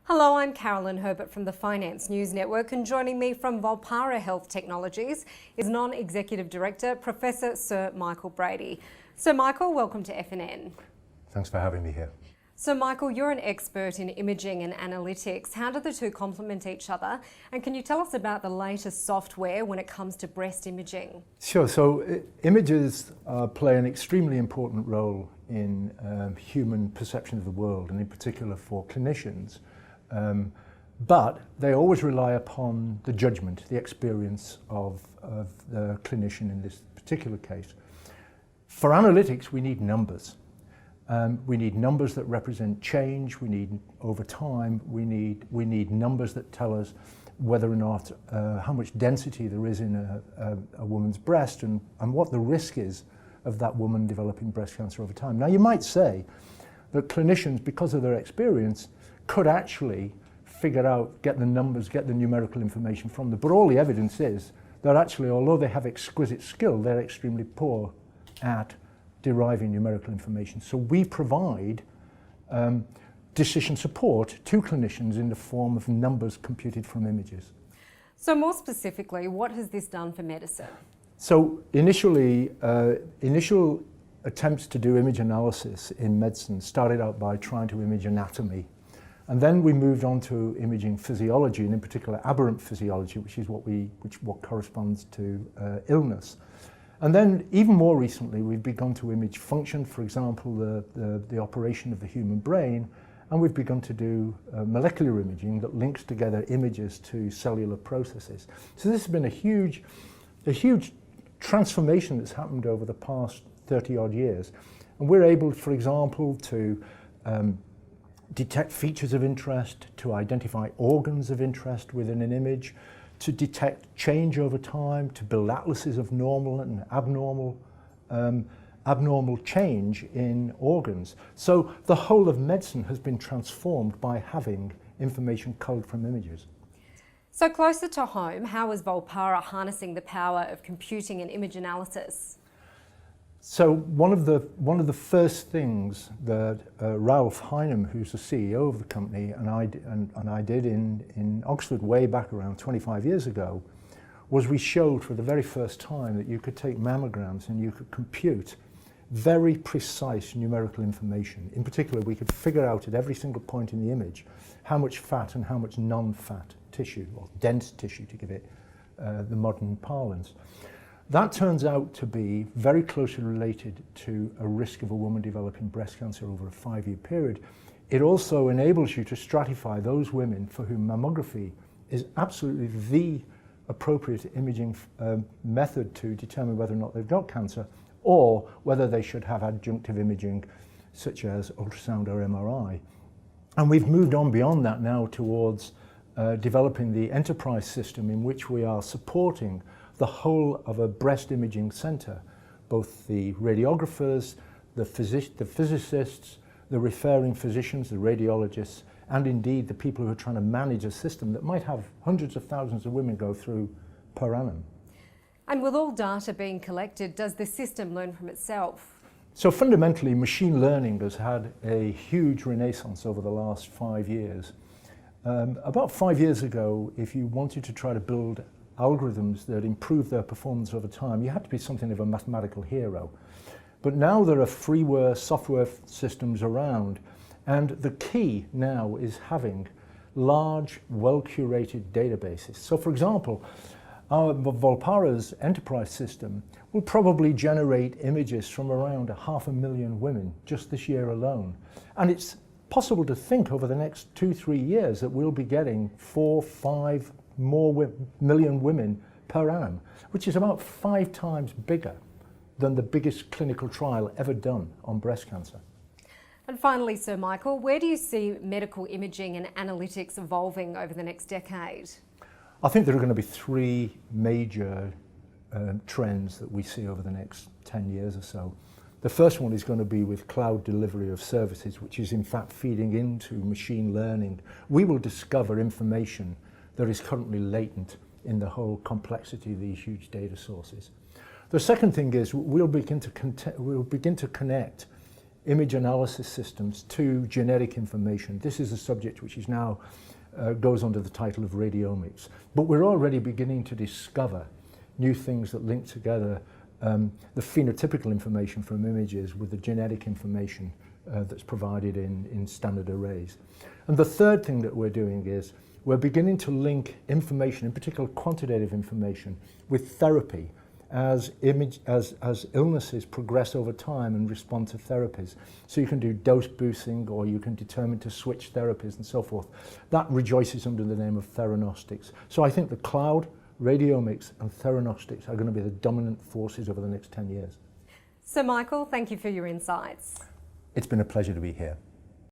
Hello, I'm Carolyn Herbert from the Finance News Network, and joining me from Volpara Health Technologies is Non-Executive Director, Professor Sir Michael Brady. Sir Michael, welcome to FNN. Thanks for having me here. So Michael, you're an expert in imaging and analytics. How do the two complement each other? And can you tell us about the latest software when it comes to breast imaging? Sure, so images play an extremely important role in human perception of the world, and in particular for clinicians. But they always rely upon the judgment, the experience of the clinician in this particular case. For analytics, we need numbers. We need numbers that represent change. We need, over time, we need numbers that tell us whether or not, how much density there is in a woman's breast and what the risk is of that woman developing breast cancer over time. Now, you might say that clinicians, because of their experience, could actually figure out, get the numbers, get the numerical information from them. But all the evidence is that actually, although they have exquisite skill, they're extremely poor at deriving numerical information. So we provide decision support to clinicians in the form of numbers computed from images. So more specifically, what has this done for medicine? So initial attempts to do image analysis in medicine started out by trying to image anatomy. And then we moved on to imaging physiology, and in particular aberrant physiology, which is what corresponds to illness. And then even more recently, we've begun to image function, for example, the operation of the human brain, and we've begun to do molecular imaging that links together images to cellular processes. So this has been a huge transformation that's happened over the past 30 odd years. And we're able, for example, to detect features of interest, to identify organs of interest within an image, to detect change over time, to build atlases of normal and abnormal change in organs. So the whole of medicine has been transformed by having information culled from images. So closer to home, how is Volpara harnessing the power of computing and image analysis? So one of the first things that Ralph Hinem, who's the CEO of the company, and I did in Oxford way back around 25 years ago, was we showed for the very first time that you could take mammograms and you could compute very precise numerical information. In particular, we could figure out at every single point in the image how much fat and how much non-fat tissue, or dense tissue to give it the modern parlance. That turns out to be very closely related to a risk of a woman developing breast cancer over a 5-year period. It also enables you to stratify those women for whom mammography is absolutely the appropriate imaging method to determine whether or not they've got cancer, or whether they should have adjunctive imaging such as ultrasound or MRI. And we've moved on beyond that now towards developing the enterprise system in which we are supporting the whole of a breast imaging centre, both the radiographers, the physicists, the referring physicians, the radiologists, and indeed the people who are trying to manage a system that might have hundreds of thousands of women go through per annum. And with all data being collected, does the system learn from itself? So fundamentally, machine learning has had a huge renaissance over the last 5 years. About 5 years ago, if you wanted to try to build algorithms that improve their performance over time, you had to be something of a mathematical hero. But now there are freeware software systems around, and the key now is having large, well-curated databases. So for example, our Volpara's enterprise system will probably generate images from around 500,000 women just this year alone. And it's possible to think over the next 2-3 years that we'll be getting 4-5 more million women per annum, which is about 5 times bigger than the biggest clinical trial ever done on breast cancer. And finally, Sir Michael, where do you see medical imaging and analytics evolving over the next decade? I think there are going to be 3 major trends that we see over the next 10 years or so. The first one is going to be with cloud delivery of services, which is in fact feeding into machine learning. We will discover information that is currently latent in the whole complexity of these huge data sources. The second thing is we'll begin to connect image analysis systems to genetic information. This is a subject which is now goes under the title of radiomics. But we're already beginning to discover new things that link together the phenotypical information from images with the genetic information that's provided in standard arrays. And the third thing that we're doing is we're beginning to link information, in particular quantitative information, with therapy as illnesses progress over time and respond to therapies. So you can do dose boosting, or you can determine to switch therapies and so forth. That rejoices under the name of theranostics. So I think the cloud, radiomics and theranostics are going to be the dominant forces over the next 10 years. Sir Michael, thank you for your insights. It's been a pleasure to be here.